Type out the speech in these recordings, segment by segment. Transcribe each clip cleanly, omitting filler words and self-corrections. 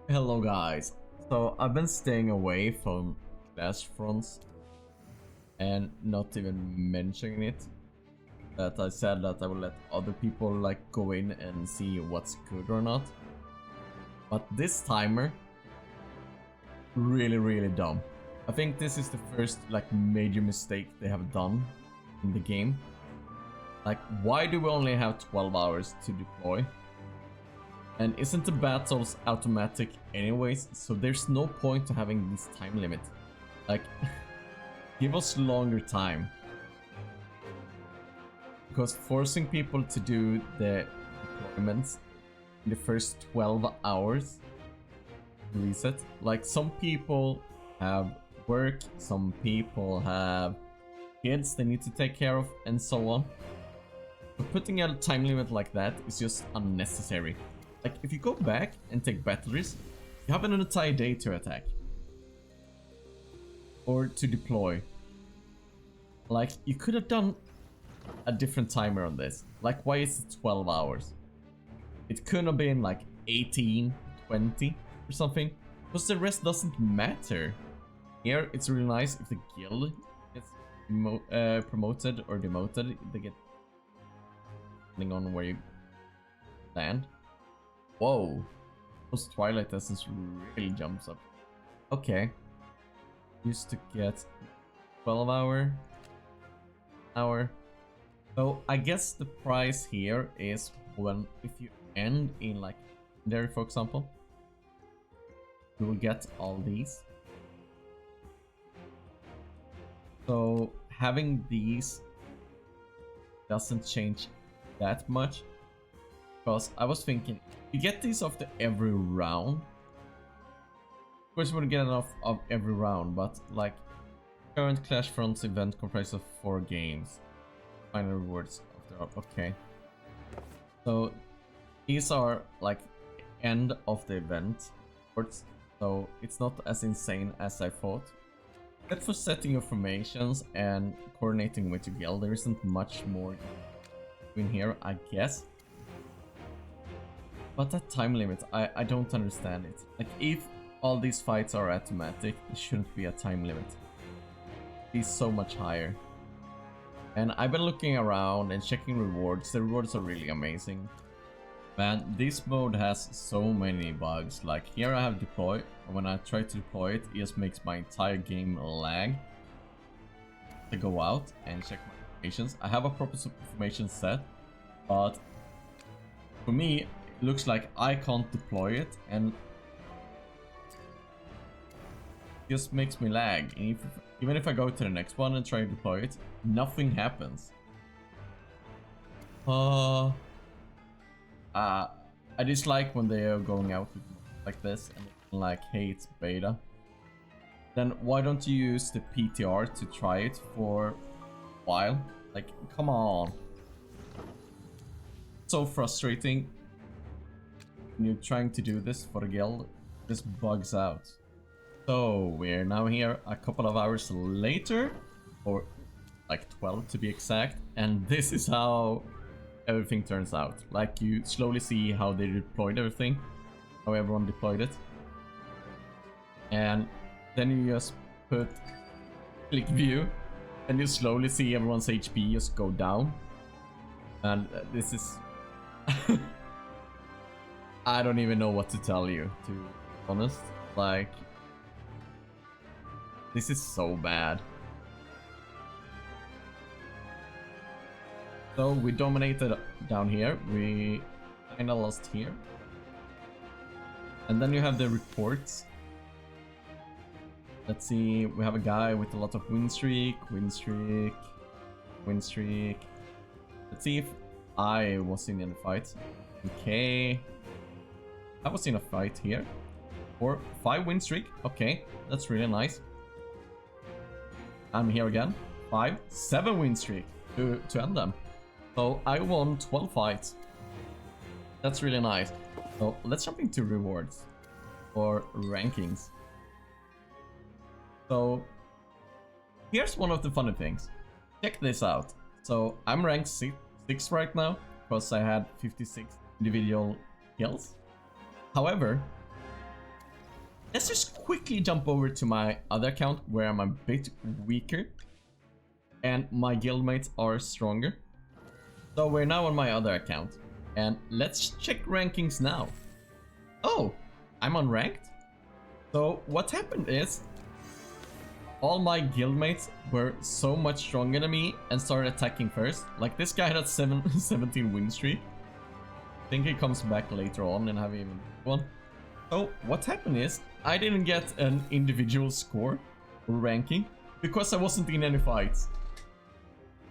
Hello guys. So I've been staying away from Clashfronts and not even mentioning it. That I said that I will let other people like go in and see what's good or not. But this timer, really dumb. I think this is the first like major mistake they have done in the game. Like, why do we only have 12 hours to deploy? And isn't the battles automatic anyways, so there's no point to having this time limit. Like, give us longer time. Because forcing people to do the deployments in the first 12 hours reset. Like, some people have work, some people have kids they need to take care of, and so on. But putting a time limit like that is just unnecessary. Like, if you go back and take batteries, you have an entire day to attack. Or to deploy. Like, you could have done a different timer on this. Like, why is it 12 hours? It could have been like 18, 20 or something. Because the rest doesn't matter. Here, it's really nice if the guild gets promoted or demoted. They get... depending on where you land. Whoa, those Twilight Essence really jumps up. Okay. Used to get 12 hour. So I guess the price here is when if you end in like there, for example, you will get all these. So having these doesn't change that much. Because I was thinking, you get these after every round. Of course, you wouldn't get enough of every round, but like current Clashfronts event comprises of 4 games. Final rewards after. Okay. So these are like end of the event rewards, so it's not as insane as I thought. But for setting your formations and coordinating with your guild, there isn't much more in here, I guess. But that time limit, I don't understand it. Like, if all these fights are automatic, there shouldn't be a time limit. It's so much higher. And I've been looking around and checking rewards. The rewards are really amazing. Man, this mode has so many bugs. Like, here I have deploy, and when I try to deploy it, it just makes my entire game lag. To go out and check my formations. I have a proper formation set, but for me, looks like I can't deploy it, and it just makes me lag. And even if I go to the next one and try to deploy it, nothing happens. I dislike when they are going out like this and like, hey, it's beta. Then why don't you use the PTR to try it for a while? Like, come on. So frustrating. When you're trying to do this for the guild, this bugs out. So we're now here a couple of hours later, or like 12 to be exact, and this is how everything turns out. Like, you slowly see how they deployed everything, how everyone deployed it, and then you just put click view, and you slowly see everyone's HP just go down, and this is I don't even know what to tell you, to be honest. Like, this is so bad. So we dominated down here, we kinda lost here. And then you have the reports. Let's see, we have a guy with a lot of win streak. Let's see if I was in any fight. Okay. I was in a fight here. Or 5 win streak. Okay, that's really nice. I'm here again. 7 win streak to end them. So I won 12 fights. That's really nice. So let's jump into rewards or rankings. So here's one of the funny things. Check this out. So I'm ranked 6 right now because I had 56 individual kills. However, let's just quickly jump over to my other account where I'm a bit weaker and my guildmates are stronger. So we're now on my other account and let's check rankings now. Oh, I'm unranked. So what happened is all my guildmates were so much stronger than me and started attacking first. Like this guy had a 17 win streak. I think he comes back later on and have even one. So what happened is I didn't get an individual score or ranking because I wasn't in any fights.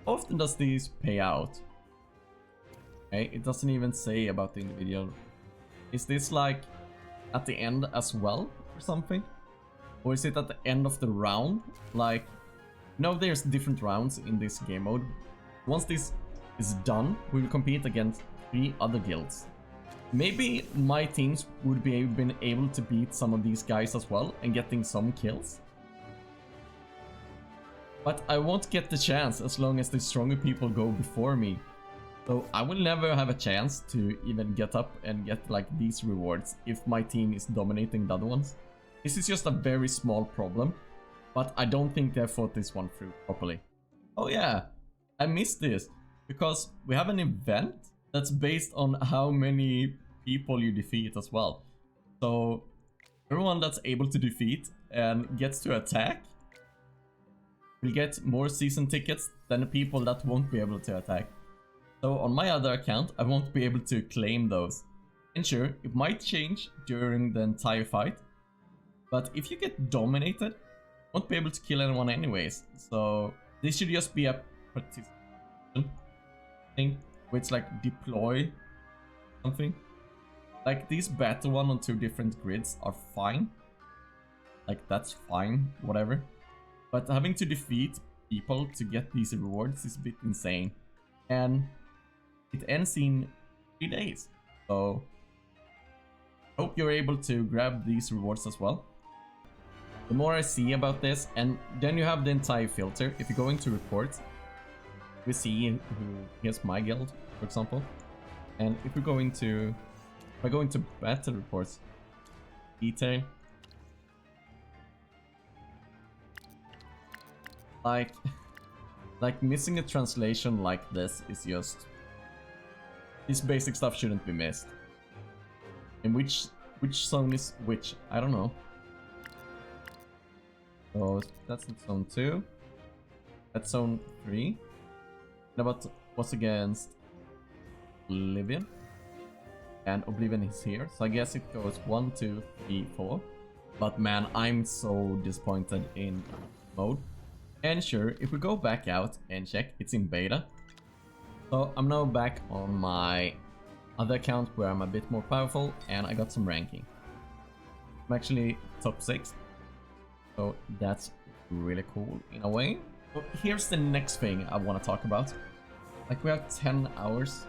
How often does these pay out? Okay, it doesn't even say about the individual. Is this like at the end as well or something? Or is it at the end of the round? Like, no, there's different rounds in this game mode. Once this is done, we will compete against 3 other guilds. Maybe my teams would be been able to beat some of these guys as well and getting some kills. But I won't get the chance as long as the stronger people go before me. So I will never have a chance to even get up and get like these rewards if my team is dominating the other ones. This is just a very small problem, but I don't think they thought this one through properly. Oh yeah, I missed this because we have an event that's based on how many people you defeat as well. So everyone that's able to defeat and gets to attack will get more season tickets than the people that won't be able to attack. So on my other account, I won't be able to claim those. And sure, it might change during the entire fight. But if you get dominated, you won't be able to kill anyone anyways. So this should just be a participation thing, which like deploy something. Like these battle one on 2 different grids are fine. Like that's fine, whatever. But having to defeat people to get these rewards is a bit insane. And it ends in 3 days. So hope you're able to grab these rewards as well. The more I see about this, and then you have the entire filter. If you go into reports, we see who here's my guild, for example. And if we go into, if I go into battle reports, detail, like missing a translation like this is just, this basic stuff shouldn't be missed. And which zone is which? I don't know. So that's in zone 2. That's zone 3. And about what's against Oblivion? And Oblivion is here. So I guess it goes 1, 2, 3, 4. But man, I'm so disappointed in mode. And sure, if we go back out and check, it's in beta. So I'm now back on my other account where I'm a bit more powerful and I got some ranking. I'm actually top 6. So that's really cool in a way. But here's the next thing I want to talk about. Like we have 10 hours.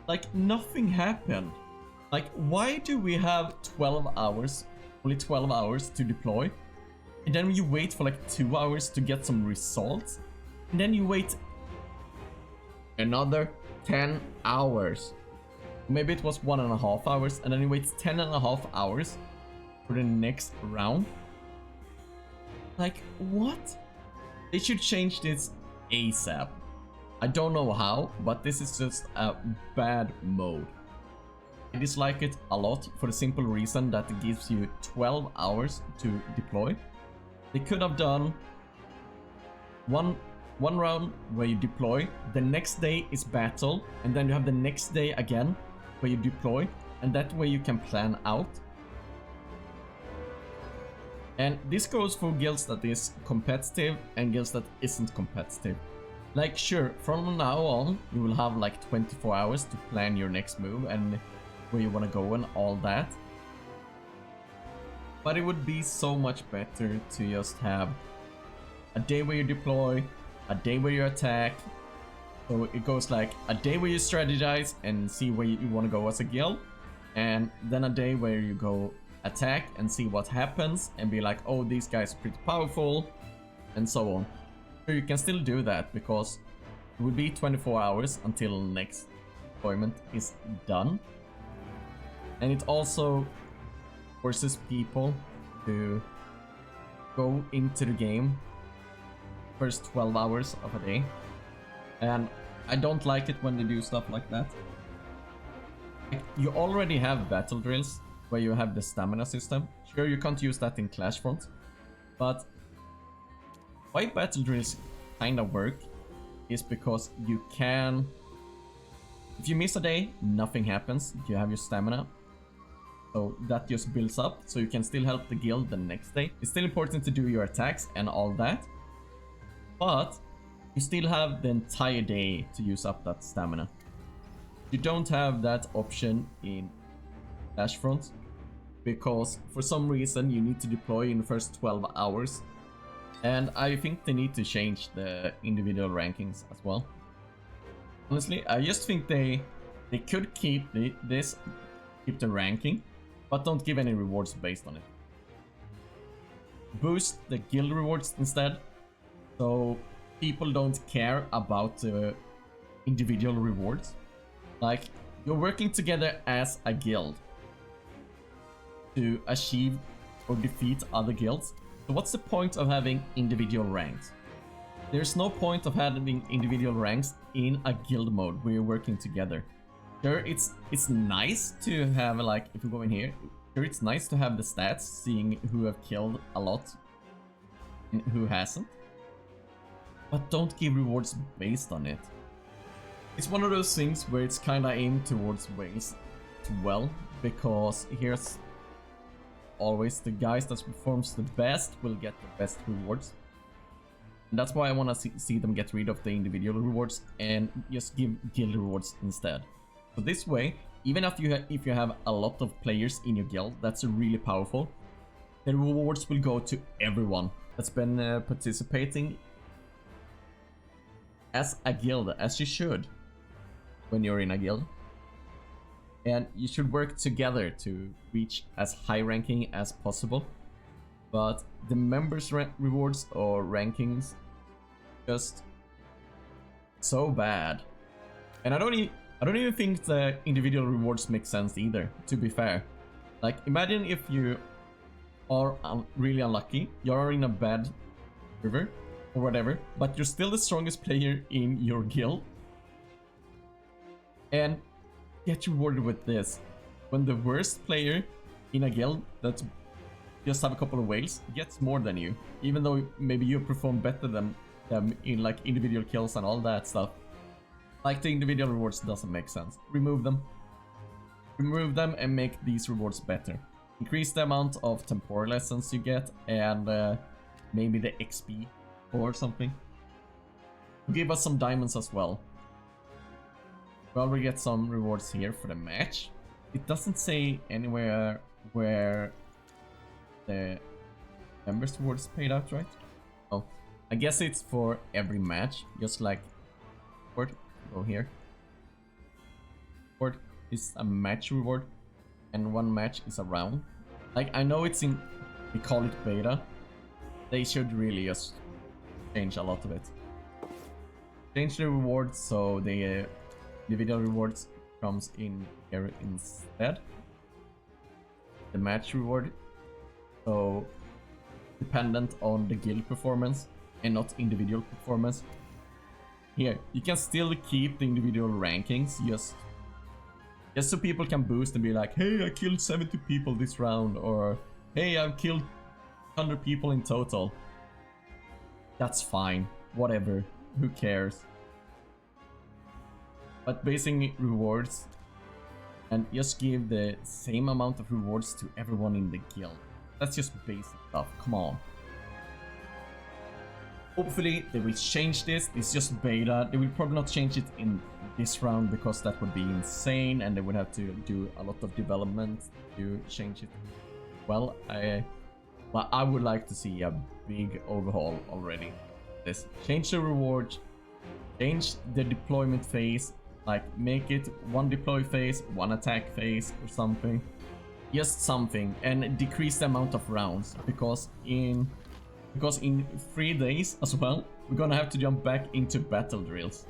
Like nothing happened. Like why do we have 12 hours, only 12 hours to deploy? And then you wait for like 2 hours to get some results. And then you wait another 10 hours. Maybe it was 1.5 hours. And then you wait 10.5 hours for the next round. Like, what? They should change this ASAP. I don't know how, but this is just a bad mode. I dislike it a lot for the simple reason that it gives you 12 hours to deploy. They could have done one round where you deploy, the next day is battle, and then you have the next day again where you deploy, and that way you can plan out. And this goes for guilds that is competitive and guilds that isn't competitive. Like sure, from now on you will have like 24 hours to plan your next move and where you want to go and all that. But it would be so much better to just have a day where you deploy, a day where you attack. So it goes like a day where you strategize and see where you want to go as a guild, and then a day where you go attack and see what happens and be like, oh, these guys are pretty powerful, and so on. So you can still do that because it will be 24 hours until next deployment is done. And it also forces people to go into the game first 12 hours of a day, and I don't like it when they do stuff like that. Like, you already have battle drills where you have the stamina system. Sure, you can't use that in Clashfronts, but why battle drills kind of work is because you can, if you miss a day, nothing happens. You have your stamina, so that just builds up, so you can still help the guild the next day. It's still important to do your attacks and all that, but you still have the entire day to use up that stamina. You don't have that option in Clashfront because for some reason you need to deploy in the first 12 hours. And I think they need to change the individual rankings as well. Honestly, I just think they could keep the ranking, but don't give any rewards based on it. Boost the guild rewards instead, so people don't care about the individual rewards. Like, you're working together as a guild to achieve or defeat other guilds. So what's the point of having individual ranks? There's no point of having individual ranks in a guild mode where you're working together. Sure, it's nice to have, like, if you go in here, sure, it's nice to have the stats, seeing who have killed a lot and who hasn't. But don't give rewards based on it. It's one of those things where it's kinda aimed towards whales as well, because here's always the guys that performs the best will get the best rewards. And that's why I want to see them get rid of the individual rewards and just give guild rewards instead. So this way, even if you have a lot of players in your guild, that's really powerful. The rewards will go to everyone that's been participating as a guild, as you should when you're in a guild. And you should work together to reach as high ranking as possible. But the members' rewards or rankings just so bad. And I don't even think the individual rewards make sense either, to be fair. Like, imagine if you are really unlucky, you're in a bad river or whatever, but you're still the strongest player in your guild, and get rewarded with this. When the worst player in a guild that just have a couple of whales gets more than you, even though maybe you perform better than them in like individual kills and all that stuff. Like, the individual rewards doesn't make sense. Remove them. Remove them and make these rewards better. Increase the amount of temporal lessons you get, and maybe the XP or something. Give us some diamonds as well. Well, we get some rewards here for the match. It doesn't say anywhere where the members rewards paid out, right? Oh, I guess it's for every match, just like go here. Reward is a match reward, and one match is a round. Like, I know it's in, we call it beta. They should really just change a lot of it. Change the rewards so the individual rewards comes in here instead. The match reward, so dependent on the guild performance and not individual performance. Here, you can still keep the individual rankings, just so people can boost and be like, hey, I killed 70 people this round, or hey, I've killed 100 people in total. That's fine, whatever, who cares? But basing rewards and just give the same amount of rewards to everyone in the guild. That's just basic stuff, come on. Hopefully they will change this. It's just beta. They will probably not change it in this round because that would be insane and they would have to do a lot of development to change it. Well, I would like to see a big overhaul already. This change the reward, change the deployment phase, like make it one deploy phase, one attack phase or something. Just something, and decrease the amount of rounds because in 3 days as well, we're gonna have to jump back into battle drills.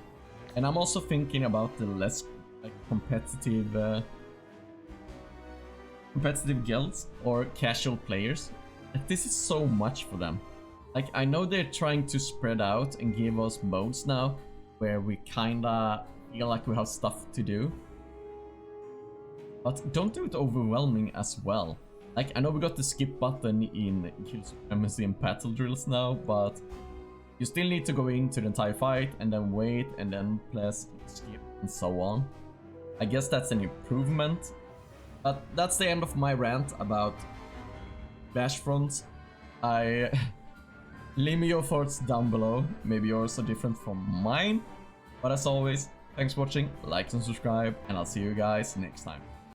And I'm also thinking about the less like competitive competitive guilds or casual players, like, this is so much for them. Like, I know they're trying to spread out and give us modes now where we kinda feel like we have stuff to do, but don't do it overwhelming as well. Like, I know we got the skip button in Kill Supremacy and Battle Drills now, but you still need to go into the entire fight and then wait and then press skip and so on. I guess that's an improvement, but that's the end of my rant about Clashfronts. Leave me your thoughts down below. Maybe yours are different from mine. But as always, thanks for watching, like and subscribe, and I'll see you guys next time.